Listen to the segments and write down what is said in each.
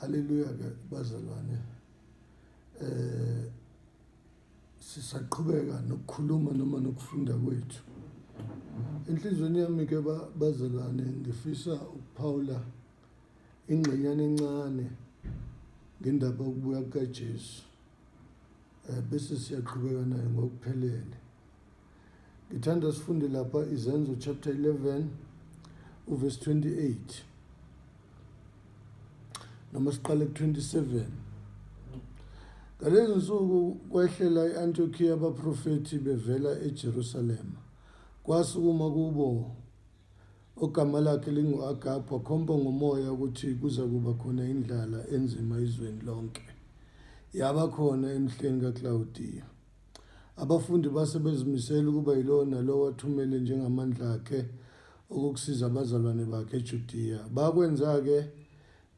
Haleluya ke bazalwane. Sisaqhubeka nokukhuluma noma nokufunda kwethu. Enhlizweni yami ke bazalwane ngifisa ukuphawula ingxenyana encane ngendaba yokubuya kukaJesu. Bese siyaqhubeka naye ngokuphelele. Ngithanda sifunde lapha Izenzo chapter 11 uverse 28. Noma siqale ku-27. Ngalezo nsuku kwehlela e-Antiochiya abaprofethi bevela eJerusalema. Kwasukuma kubo ogama lakhe lingu-Agabu, wakhomba ngomoya ukuthi kuza kuba khona indlala enzima izweni lonke. Yaba khona emhleni kaKlawudiya. Abafundi base bezimisela ukuba yilo nalo wathumele njengamandla akhe ukukusiza abazalwane bakhe eJudiya. Bakwenza-ke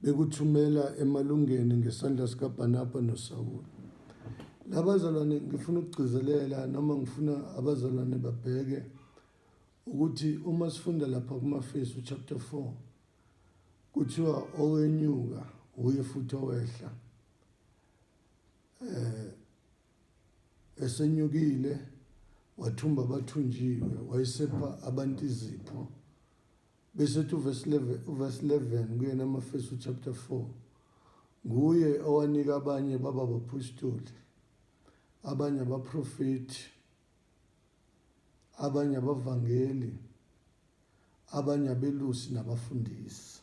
bekuthumela emalungeni ngesandla sikaBhanaba noSawuli. Labazalwane ngifuna ukugcizelela noma ngifuna abazalwane babheke ukuthi uma sifunda lapha kumaFesu chapter 4 kuthiwa owenyuka uye futhi owehla. Esenyukile wathumba abathunjiwe, wayesepha abantu izipho. Bese uverse 11 kuye namaFesu chapter 4 nguye owanika abanye baba abapostoli, abanye abaprofeti, abanye abavangeli, abanye abelusi nabafundisi.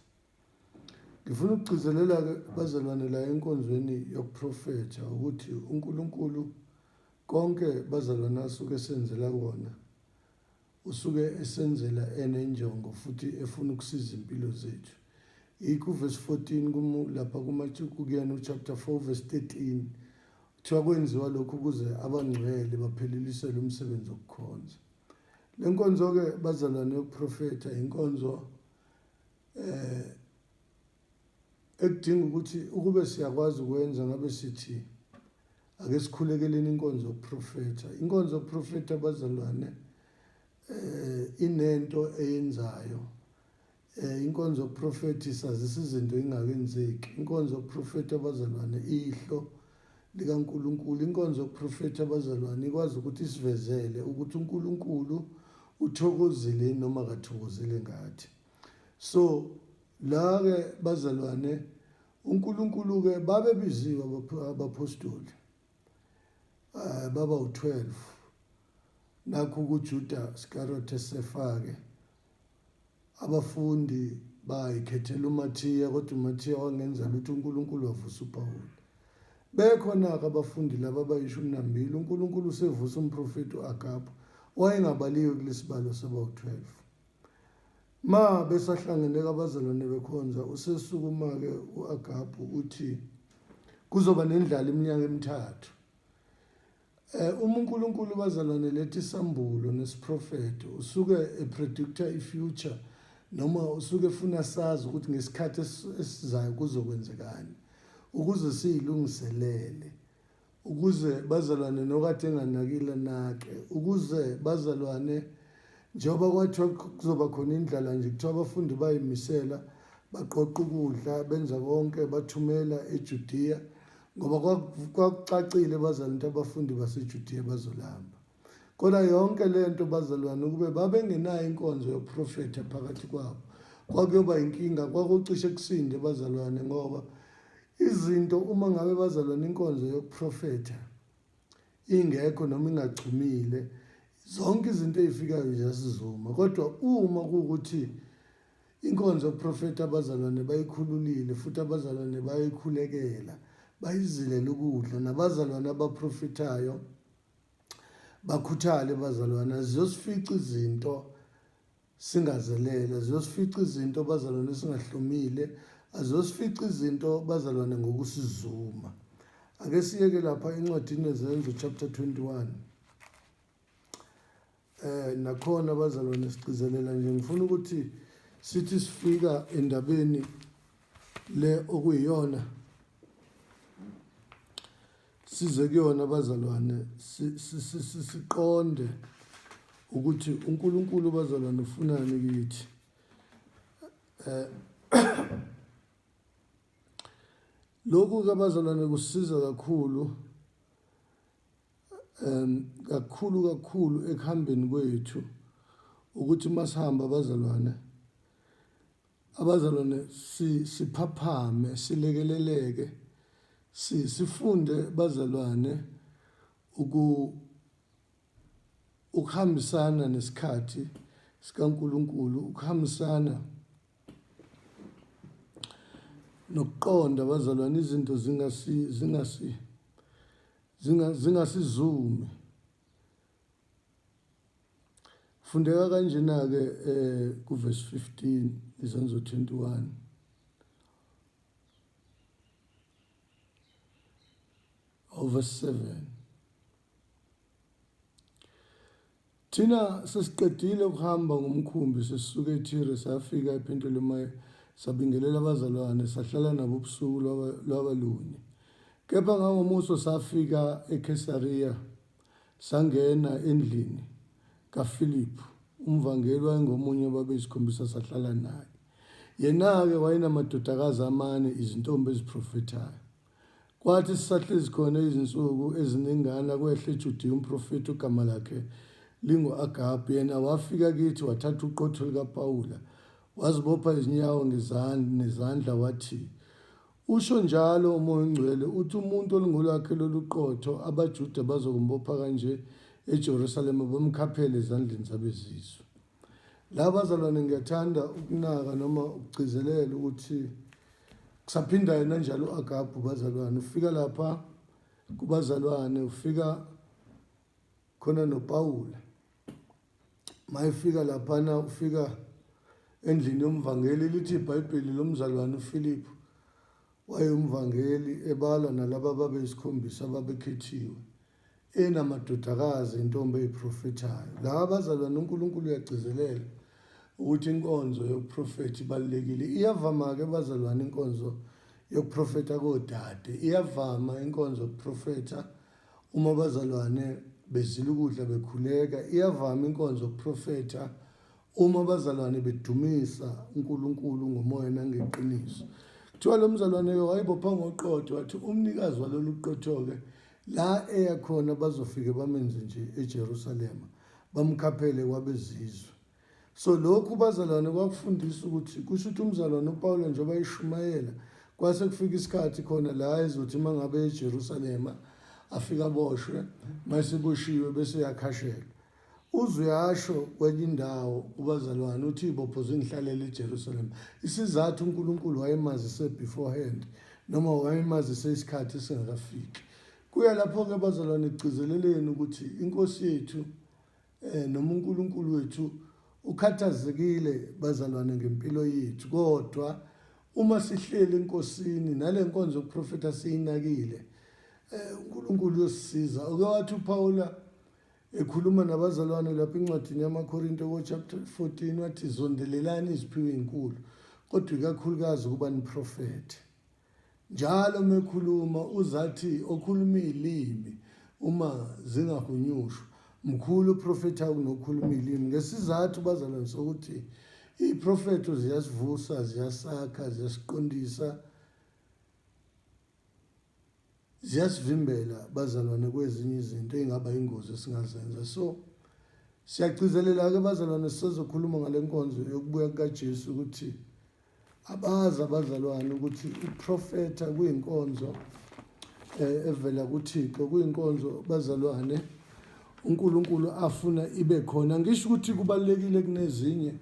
Ngifuna ukugcizelela bazalwane la enkonzweni yokuprofetha ukuthi uNkulunkulu konke bazalwane asuke esenzela kona usuke esenzela enenjongo futhi efuna ukusiza impilo zethu. Yikho verse 14 lapha kuMatshuku chapter 4 verse 13 kuthiwa kwenziwa lokhu ukuze abangcwele baphelelise umsebenzi wokukhonza. Le nkonzo ke bazalwane yokuprofetha inkonzo ekudinga ukuthi ukube siyakwazi ukwenza ngabe sithi ake sikhulekeleni inkonzo yokuprofetha. Inkonzo yokuprofetha bazalwane inento eyenzayo. Inkonzo yokuprofetha isazisa izinto engakenzeki. Inkonzo yokuprofetha abazalwane ihlo likaNkulunkulu. Inkonzo yokuprofetha abazalwane ikwazi ukuthi isivezele ukuthi uNkulunkulu uthokozile noma akathokozile ngathi. So la ke bazalwane uNkulunkulu ke babebiziwe abapostoli baba u12. Nakho kuJuda Iscariot esefake abafundi bayikhethela uMathiya, kodwa uMathiya wangenza lutho, uNkulunkulu wavusa uPawuli. Bekhona-ke abafundi laba abayishumi-2. uNkulunkulu usevusa umprofeti u-Agabu wayengabaliwe kulesibalo saba-12. Ma besahlangene abazalwane bekhonza usesukuma-ke u-Agabu uthi kuzoba nendlala iminyaka 3. uNkulunkulu bazalwane lethi isambulo nesiprofeto usuke epredictor ifuture noma usuke efuna sazi ukuthi ngesikhathi esizayo kuzokwenzekani ukuze siyilungiselele, ukuze bazalwane nokade enganakile nake, ukuze bazalwane njengoba kwathiwa kuzoba khona indlala nje kuthiwa abafundi bayimisela baqoqa ukudla benza konke bathumela eJudiya ngoba kwakucacile bazalwane abafundi baseJudiya bazolamba. Kodwa yonke lento bazalwane ukube babengenayo inkonzo yoprofetha phakathi kwabo kwakuyoba inkinga, kwakucishe kusinde bazalwane ngoba izinto uma ngabe bazalwane inkonzo yokuprofetha ingekho noma ingachumile zonke izinto ezifikayo ziyasizuma. Kodwa uma kuwukuthi inkonzo yokuprofetha abazalwane bayikhululile futhi abazalwane bayikhulekela bayizilela ukudla nabazalwane abaprofethayo bakhuthale bazalwane aziyosifica izinto singazelela, aziyosifica izinto bazalwane singahlomile, aziyosifica izinto bazalwane ngokusizuma. Ake siyeke lapha encwadini yeZenzo chapter 21. Nakhona bazalwane sigcizelela nje ngifuna ukuthi sithi sifika endabeni le okuyiyona size kuyona bazalwane siqonde ukuthi uNkulunkulu bazalwane ufunani kithi. lokhu ke abazalwane kusiza kakhulu kakhulu ekuhambeni kwethu ukuthi masihamba abazalwane siphaphame silekeleleke sifunde bazalwane ukuhambisana nesikhathi sikaNkuluNkulu, ukuhambisana nokuqonda bazalwane izinto zingasizumi. Fundeka kanjena ke ku verse 15 Izenzo 21 verse 7. Thina sesiqedile ukuhamba ngomkhumbi sesisuka eThire safika ePentelemai sabingelela abazalwane sahlala nabo ubusuku lwabalunye. Kepha ngangomuso safika eKesariya sangena endlini kaFilipu umvangeli wayengomunye wababeyisikhombisa sahlala naye. Yena-ke wayenamadodakazi amane izintombi eziprofethayo. Kwathi sisahlezi khona izinsuku eziningana kwehla eJudiya umprofeti ogama lakhe lingu-Agabu. Yena wafika kithi wathatha uqotho likaPawula wazibopha izinyawo nezandla wathi, usho njalo uMoya oNgcwele uthi umuntu olingolwakhe lolu qotho abaJuda bazokumbopha kanje eJerusalema bamkhaphele ezandleni zabezizwe. La bazalwane ngiyathanda ukunaka noma ukugcizelela ukuthi kusaphinda yena njalo u-Agabu bazalwane. Ufika lapha kubazalwane, ufika khona noPawula. Mayefika laphana ufika endlini yomvangeli, lithi iBhayibheli lomzalwane uFilipu wayumvangeli ebalwa nalaba ababeyisikhombisa ababekhethiwe enamadodakazi intombi eyiprofethayo. La bazalwane uNkulunkulu uyagcizelela ukuthi inkonzo yokuprofetha ibalulekile. Iyavama-ke bazalwane inkonzo yokuprofetha kodade, iyavama inkonzo yokuprofetha uma bazalwane bezile ukudla bekhuleka, iyavama inkonzo yokuprofetha uma bazalwane bedumisa uNkulunkulu ngomoya nangeqiniso. Kuthiwa lo mzalwane-ke wayebopha ngoqotho wathi umnikazi walolu qotho-ke la eyakhona bazofike bamenze nje eJerusalema bamkhaphele kwabezizwe. So lokhu bazalwane kwakufundisa ukuthi kusho ukuthi umzalwane uPawula njengoba ayishumayela kwase kufika isikhathi khona la ezothi uma ngabe eJerusalema afika aboshwe, mayeseboshiwe bese yakhashelwa. Uzuyasho kwenye indawo ubazalwane uthi ibophoze ngihlalele eJerusalema. Isizathu uNkulunkulu wayemazise beforehand noma wayemazise isikhathi singakafiki. Kuya lapho-ke bazalwane ekugcizeleleni ukuthi inkosi yethu noma uNkulunkulu wethu ukhathazekile bazalwane ngempilo yethu, kodwa uma sihleli enkosini nale nkonzo yokuprofetha siyinakile uNkulunkulu uyosisiza. Uke wathi uPawula ekhuluma nabazalwane lapha encwadini yamaKorinto chapter 14 wathi zondelelani iziphiwo ezinkulu kodwa ikakhulukazi ukuba niprofethe. Njalo mekhuluma uzathi okhuluma izilimi uma zingahunyushwa mkhulu uprofetha kunokhuluma izilimi. Ngesizathu bazalwane sokuthi iprofetho ziyasivusa, ziyasakha, ziyasiqondisa, ziyasivimbela bazalwane kwezinye izinto ezingaba ingozi esingazenza. So siyagcizelela-ke bazalwane sizokhuluma ngale nkonzo yokubuya kukaJesu ukuthi abazi abazalwane ukuthi uprofetha kuyinkonzo evela kuThixo, kuyinkonzo bazalwane uNkulunkulu afuna ibe khona. Ngisho ukuthi kubalekile kunezinye,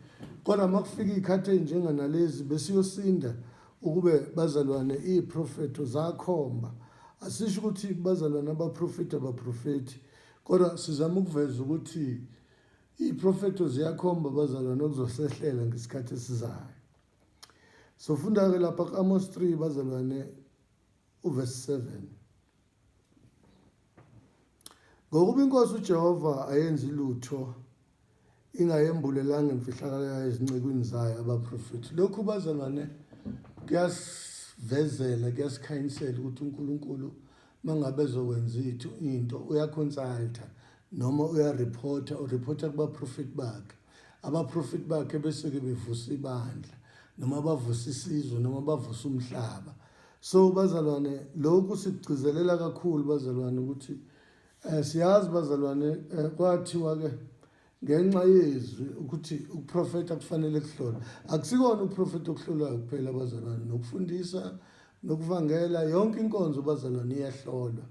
kodwa makufika izikhathi ezinjenganalezi besiyosinda ukube bazalwane iprofetho zakhomba. Asisho ukuthi bazalwane abaprofethi, kodwa sizama ukuveza ukuthi iprofetho ziyakhomba bazalwane okuzosehlela ngesikhathi esizayo. So funda-ke lapha ku-Amos 3 bazalwane uverse 7. Ngokuba inkosi uJehova ayenzi lutho ingayembulelanga imfihlakalo yayo ezincekweni zayo abaprofethi. Lokhu bazalwane kuyasivezela, kuyasikhanyisela ukuthi uNkulunkulu mangabe ezokwenza into uyaconsulta noma uyareporta, ureporta kubaprofethi bakhe. Abaprofethi bakhe bese-ke bevusa ibandla noma bavusa isizwe noma bavusa umhlaba. So bazalwane, lokhu sigcizelela kakhulu bazalwane ukuthi siyazi bazalwane kwathiwa ke ngenxa yezwi ukuthi ukuprofeta kufanele kuhlolwe. Akusikona ukuprofeta okuhlolwayo kuphela bazalwane, nokufundisa nokuvangela yonke inkonzo bazalwane iyahlolwa.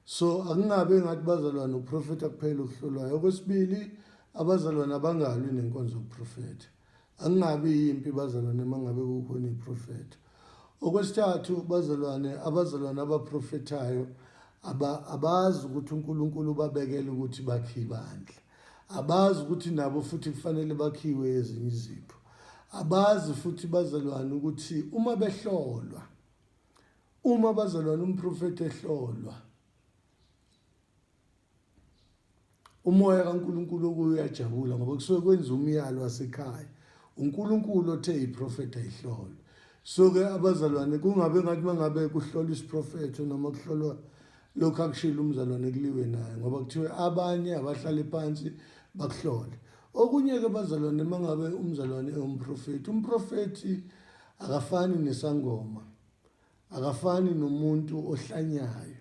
So akungabe ngathi bazalwane uprofeta kuphela okuhlolwayo. Okwesibili, abazalwane abangalwi nenkonzo yokuprofeta. Akungabi yimpi bazalwane mangabe kukhona iprofeta. Okwesithathu bazalwane, abazalwane abaprofetayo abazi ukuthi uNkulunkulu ubabekele ukuthi bakhe ibandla. Abazi ukuthi nabo futhi kufanele bakhiwe ezinye izipho. Abazi futhi bazalwane ukuthi uma behlolwa, uma bazalwane umprofeti ehlolwa, umoya kaNkulunkulu uyajabula ngoba kusuke kwenza umyalo wasekhaya. uNkulunkulu othe iprofeti ayihlolwe. So ke abazalwane kungabe ngathi mangabe kuhlolwa isiprofeto noma kuhlolwa lokho akushilo umzalwane kuliwe naye ngoba kuthiwe abanye abahlale phansi bakuhlole. Okunye ke bazalwane mangabe umzalwane umprofeti, umprofeti akafani nesangoma, akafani nomuntu ohlanyayo.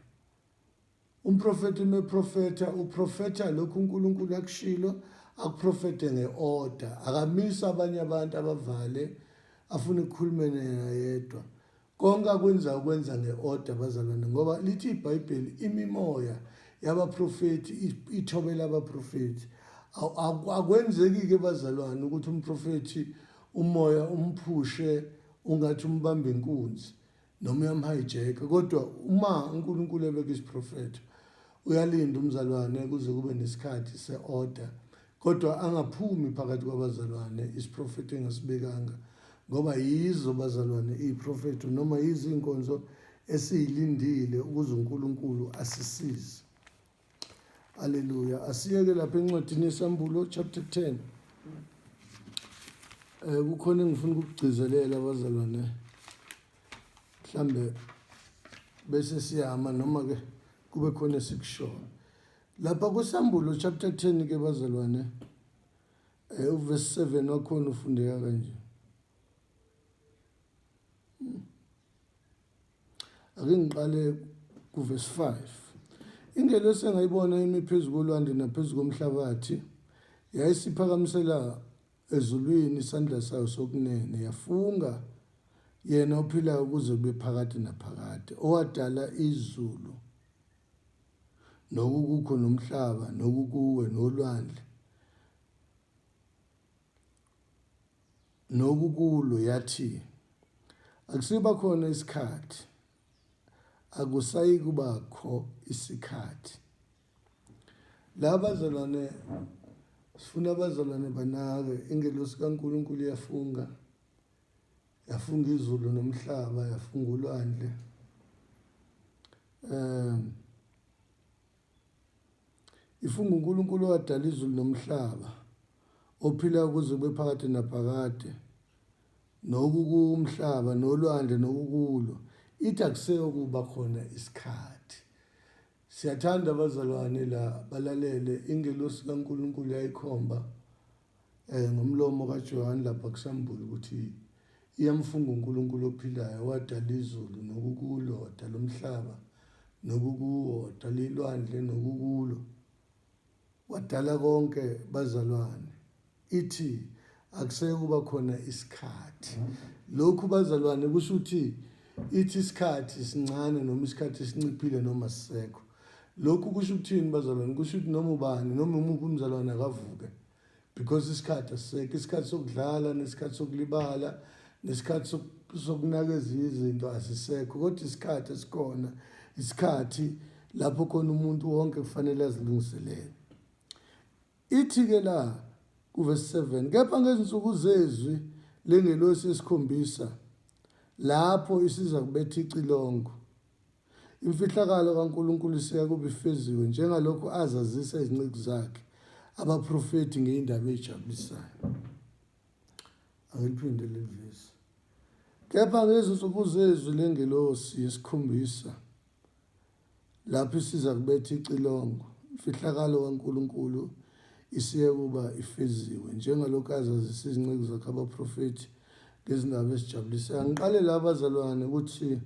Umprofeti meprofeta uprofeta lokhu uNkulunkulu akushilo, akuprofete ngeorder. Akamisa abanye abantu abavale afuna ukukhulumela yedwa. Konke akwenza ukwenza ngeorder bazalwane ngoba lithi iBhayibheli imimoya yabaprofeti ithobela abaprofeti. Akwenzeki ke bazalwane ukuthi umprofeti umoya umphushe ungathi umbamba inkunzi noma uyamhijeka, kodwa uma uNkulunkulu ebeka isiprofeto uyalinda umzalwane kuze kube nesikhathi seorder, kodwa angaphumi phakathi kwabazalwane isiprofeto engasibekanga ngoba yizo bazalwane iprofeto noma izinkonzo esiyilindile ukuze uNkulunkulu asisize. Haleluya. Asiyeke lapha encwadini yesambulo chapter 10. Kukhona engifuna ukugcizelela bazalwane, mhlambe bese siyama noma ke kube khona sikushoyo lapha kusambulo chapter 10 ke bazalwane, uverse 7 wakhona ufundeka kanje. Ake ngiqale kuverse 5. Ingelosi engayibona imi phezu kolwandle naphezu komhlabathi yayisiphakamisela ezulwini isandla sayo sokunene, yafunga yena ophilayo ukuze kube phakade naphakade, owadala izulu nokukukho nomhlaba nokukuwe nolwandle nokukulo, yathi akusiba khona isikhathi, akusayi kubakho isikhathi. La bazalwane sifuna abazalwane banake ingelosi kaNkulunkulu yafunga izulu nomhlaba, yafunga ulwandle. Ifunga uNkulunkulu owadala izulu nomhlaba, ophila kuze kube phakade naphakade, nokukumhlaba nolwandle nokukulo, ithi akuseyo kuba khona isikhathi. Siyathanda abazalwane la balalele ingelosi kaNkulunkulu yayikhomba ngomlomo kaJohane lapha kusambulo ukuthi iyamfunga uNkulunkulu ophilayo, wadala izulu nokukulo, wadala umhlaba nokukuwo, wadala ilwandle nokukulo, wadala konke bazalwane. Ithi akuseyo kuba khona isikhathi. Lokhu bazalwane kusho ukuthi ithi isikhathi sincane noma isikhathi esinciphile noma sisekho. Lokhu kusho ukuthini bazalwane? Kusho ukuthi noma ubani noma umuphi umzalwane akavuke, because isikhathi asisekho. Isikhathi sokudlala nesikhathi sokulibala nesikhathi sokunakeza izinto asisekho, kodwa isikhathi esikhona isikhathi lapho khona umuntu wonke kufanele azilungiselele. Ithi ke la kuverse 7, kepha ngezinsuku zezwi lengelosi yesikhombisa lapho isiza kubetha icilongo, imfihlakalo kaNkulunkulu isiya kuba ifeziwe njengalokhu azazisa izinceku zakhe abaprofeti ngeyindaba ezijabulisayo. Angiliphinde leli verse. Kepha ngezinsuku zezwi lengelosi yesikhombisa lapho isiza kubetha icilongo, imfihlakalo kaNkulunkulu isiya kuba ifeziwe njengalokhu azazisa izinceku zakhe abaprofeti ngezindaba ezijabulisayo. Ngiqale la bazalwane ukuthi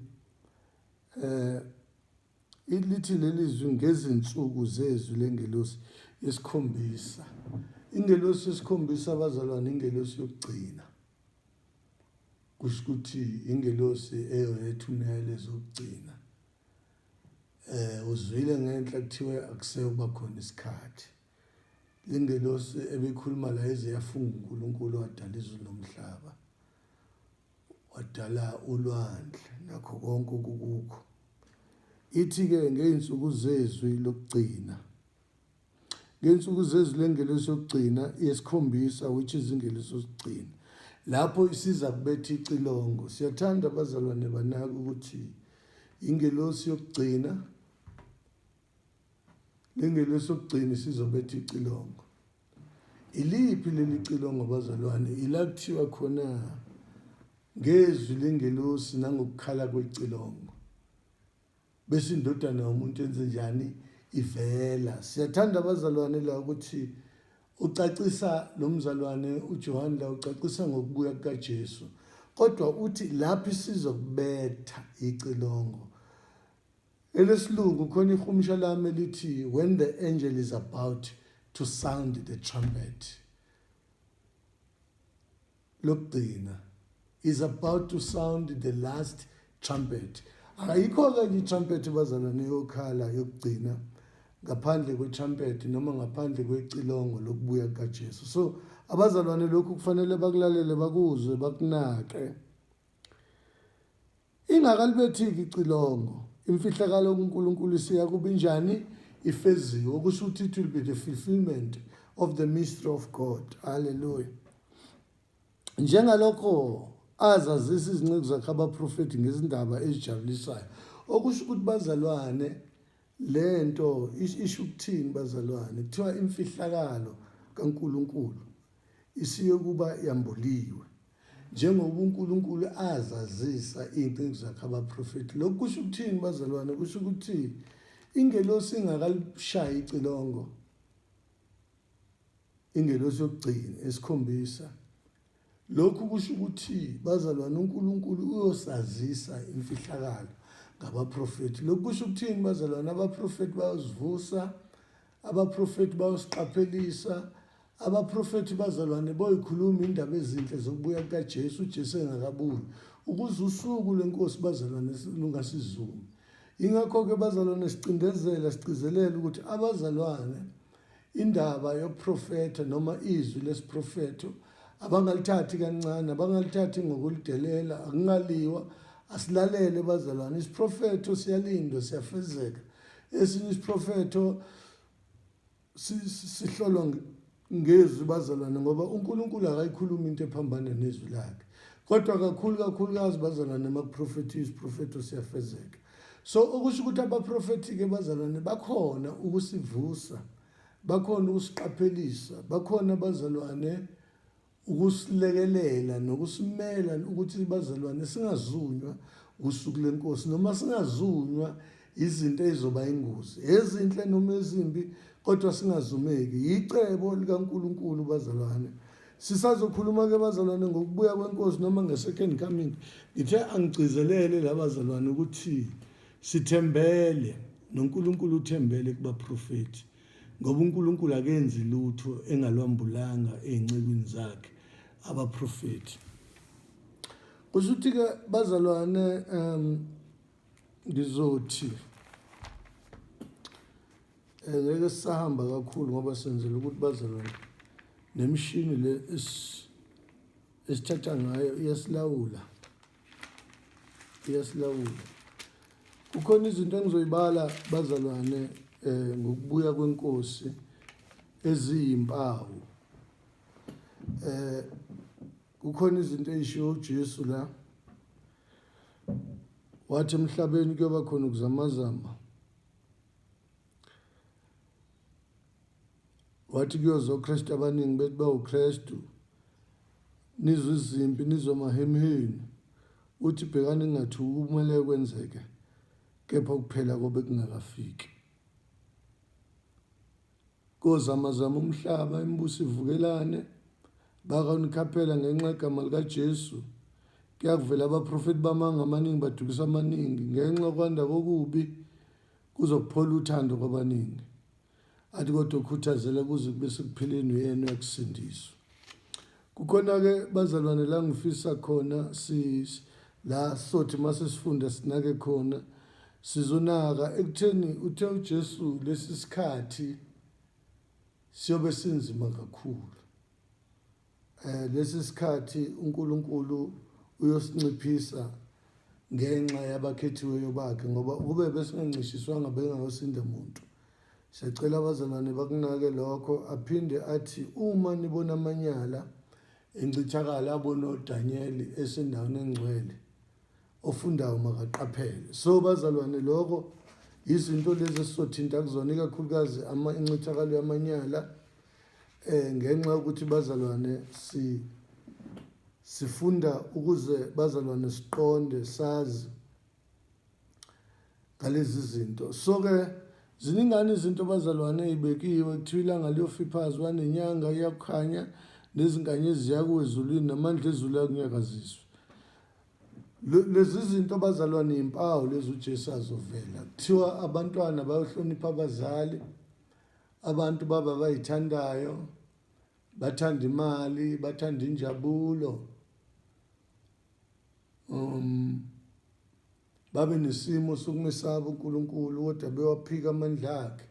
Lithi leli zwi ngezinsuku zezwi lengelosi yesikhombisa. Ingelosi yesikhombisa abazalwane ingelosi yokugcina. Kusho ukuthi ingelosi eyethumele zokugcina. Uzwile ngenhla kuthiwe akusekuba khona isikhathi. Ingelosi ebekhuluma la ize yafunga uNkulunkulu wadala izulu nomhlaba. Wadala ulwandle nakho konke okukukho. Ithi-ke ngey'nsuku zezwi lokugcina. Ngey'nsuku zezwi lengelosi yokugcina yesikhombisa, which is ingelosi yokugcina. Lapho isiza kubetha icilongo. Siyathanda abazalwane banaka ukuthi ingelosi yokugcina, lengelosi yokugcina isizobetha icilongo. Iliphi leli cilongo abazalwane? Ila kuthiwa khona ngezwi lengelosi nangokukhala kwecilongo. Bese indodana yomuntu yenze njani? Ivela. Siyathanda abazalwane la ukuthi ucacisa lo mzalwane uJohn la ucacisa ngokubuya kukaJesu. Kodwa uthi lapho isizokubetha icilongo. Elesilungu khona ihumusha lami lithi when the angel is about to sound the trumpet. Lokugcina is about to sound the last trumpet. Ayikho-ke i-trumpet bazalwane yokhala yokugcina ngaphandle kwe-trumpet noma ngaphandle kwecilongo lokubuya kukaJesu. So abazalwane lokhu kufanele bakulalele, bakuzwe, bakunake. Ingakalibethi-ke icilongo, imfihlakalo kuNkulunkulu isiya kuba injani? Ifeziwe. Okusho ukuthi it will be the fulfillment of the mystery of God. Hallelujah. Njengalokho azazisa izinceku zakhe abaprofeti ngezindaba ezijabulisayo. Okusho ukuthi bazalwane lento isho ukuthini bazalwane? Kuthiwa imfihlakalo kaNkulunkulu isiye kuba yambuliwe. Njengoba uNkulunkulu azazisa izinceku zakhe abaprofeti. Lokhu kusho ukuthini bazalwane? Kusho ukuthi ingelosi ingakalishaya icilongo. Ingelosi yokugcina esikhombisa. Lokhu kusho ukuthi bazalwane uNkulunkulu uyosazisa imfihlakalo ngabaprofeti. Lokhu kusho ukuthini bazalwane? Abaprofeti bayozivusa, abaprofeti bayosiqaphelisa, abaprofeti bazalwane boyikhuluma indaba ezinhle zokubuya kukaJesu, uJesu engakabuyi, ukuze usuku lenkosi bazalwane lungasizumi. Ingakho-ke bazalwane sigcizelela ukuthi abazalwane indaba yoprofeta noma izwi lesiprofeto abangalithathi kancane, abangalithathi ngokulidelela, akungaliwa, asilalele bazalwane. Isiprofeto siyalindwa, siyafezeka. Esinye isiprofeto sihlolwa ngezwi bazalwane ngoba uNkulunkulu akayikhuluma into ephambana nezwi lakhe. Kodwa kakhulukazi bazalwane emaprofethi isiprofeto siyafezeka. So okusho ukuthi abaprofeti-ke bazalwane bakhona ukusivusa, bakhona ukusiqaphelisa, bakhona bazalwane ukusilekelela nokusimela ukuthi bazalwane singazunywa usuku lenkosi noma singazunywa izinto ezizoba ingozi ezinhle noma ezimbi, kodwa singazumeki. Yicebo likaNkulunkulu bazalwane. Sisazokhuluma-ke bazalwane ngokubuya kwenkosi noma nge-second coming. Ngithe angigcizelele labazalwane ukuthi sithembele noNkulunkulu, uthembele kubaprofeti ngoba uNkulunkulu akenzi lutho engalwambulanga ey'ncekwini zakhe abaprofeti. Kusho ukuthi-ke bazalwane ngizothi ngeke sisahamba kakhulu ngoba senzela ukuthi bazalwane nemishini le esithatha ngayo iyasilawula. Kukhona izinto engizoyibala bazalwane ngokubuya kwenkosi eziyimpawu. Kukhona izinto ey'shiwo uJesu la wathi emhlabeni kuyoba khona ukuzamazama, wathi kuyoza oKristu abaningi bethi bawuKristu, nizwe izimpi, nizwe amahemiheni, uthi bhekani ningathuki kumele kwenzeke, kepha ukuphela kobe kungakafiki. Kozamazama umhlaba, imibuso ivukelane, bakanikaphela ngenxa yegama likaJesu, kuyakuvela abaprofeti bamanga amaningi badukisa amaningi ngenxa yokwanda kokubi kuzokuphola uthando kwabaningi. Athi kodwa ukhuthazela kuze kube sekuphileni uyena yakusindiswa. Kukhona-ke bazalwane la ngifisa khona la sothi mase sifunda sinake khona sizonaka ekutheni uthe uJesu lesi sikhathi siyobe sinzima kakhulu. Lesi sikhathi uNkulunkulu uyosinciphisa ngenxa yabakhethiweyo bakhe ngoba kube besingancishiswanga bengayosinda umuntu. Siyacela abazalwane bakunake lokho, aphinde athi uma nibona amanyala encithakala abona uDaniel esendaweni engcwele ofundayo makaqaphele. So bazalwane lokho izinto lezi esizothinta kuzona ikakhulukazi incithakalo yamanyala ngenxa yokuthi bazalwane sifunda ukuze bazalwane siqonde sazi ngalezi zinto. So ke ziningana izinto bazalwane ezibekiwe kuthiwa ilanga liyofiphazwa nenyanga iyakhanya nezinkanyezi ziyakuwa ezulwini namandla ezulu akunyakaziswa. Lezi zinto bazalwane impawu lezi uJesu azovela. Kuthiwa abantwana bayohlonipha abazali, abantu baba bayithandayo, bathanda imali, bathanda injabulo, babe nesimo sokumesaba uNkulunkulu kodwa bewaphika amandla akhe.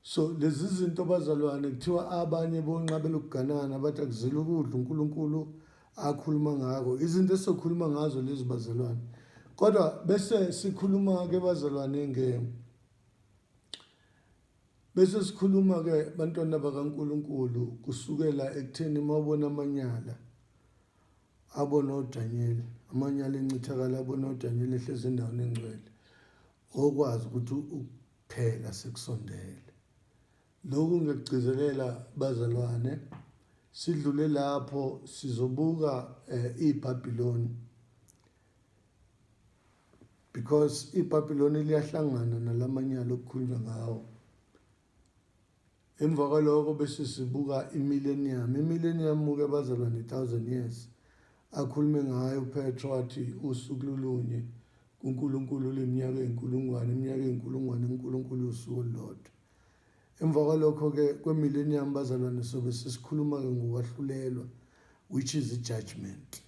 So lezi zinto bazalwane kuthiwa abanye bonqabela ukuganana bathi akuzile ukudla uNkulunkulu akhuluma ngako. Izinto esizokhuluma ngazo lezi bazalwane. Kodwa bese sikhuluma ke bazalwane bese sikhuluma ke bantwana bakaNkulunkulu kusukela ekutheni mawubona amanyala abona uDaniel, amanyala encithakala abona uDaniel ehlezi endaweni engcwele, okwazi ukuthi ukuphela sekusondele. Lokhu ngiyakugcizelela bazalwane, sidlule lapho sizobuka iBhabhiloni, because iBhabhiloni liyahlangana nalamanyala okukhulunywa ngawo. Emva kwalokho bese sibuka imillennium ke bazalwane 1000 years akhulume ngayo uPetro wathi usuku lulunye kuNkulunkulu leminyaka eyinkulungwane, iminyaka eyinkulungwane uNkulunkulu usuku olulodwa. Emva kwalokho ke kwemillennium bazalwane sobe sesikhuluma ke ngokwahlulelwa, which is judgment.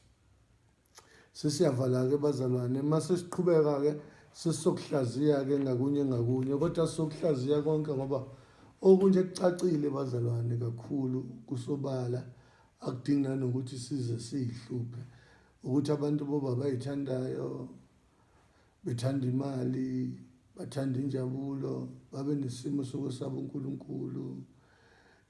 Sesiyavala ke bazalwane mase siqhubeka ke sesizokuhlaziya ke ngakunye kodwa sokuhlaziya konke ngoba okunye kucacile bazalwane kakhulu kusobala akudingi nokuthi size sihluphe ukuthi abantu boba bayithandayo, bethanda imali, bathanda injabulo, babe nesimo sokusaba uNkulunkulu.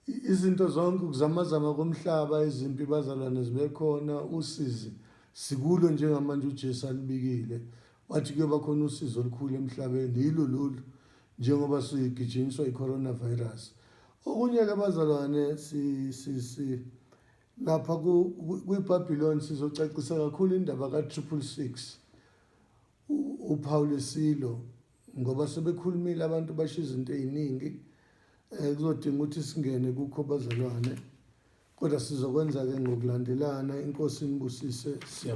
Izinto zonke ukuzamazama komhlaba izimpi bazalwane zibe khona, usizi sikulo njengamanje uJesu alibikile wathi kuyoba khona usizo olukhulu emhlabeni yilo lolu njengoba sigijinyiswa i-coronavirus. Okunye ke bazalwane lapha kwiBhabhiloni sizocacisa kakhulu indaba ka666 uPaul esilo ngoba sebekhulumile abantu basho izinto eziningi kuzodinga ukuthi singene kukho bazalwane kodwa sizokwenza ke ngokulandelana. Inkosi inibusise.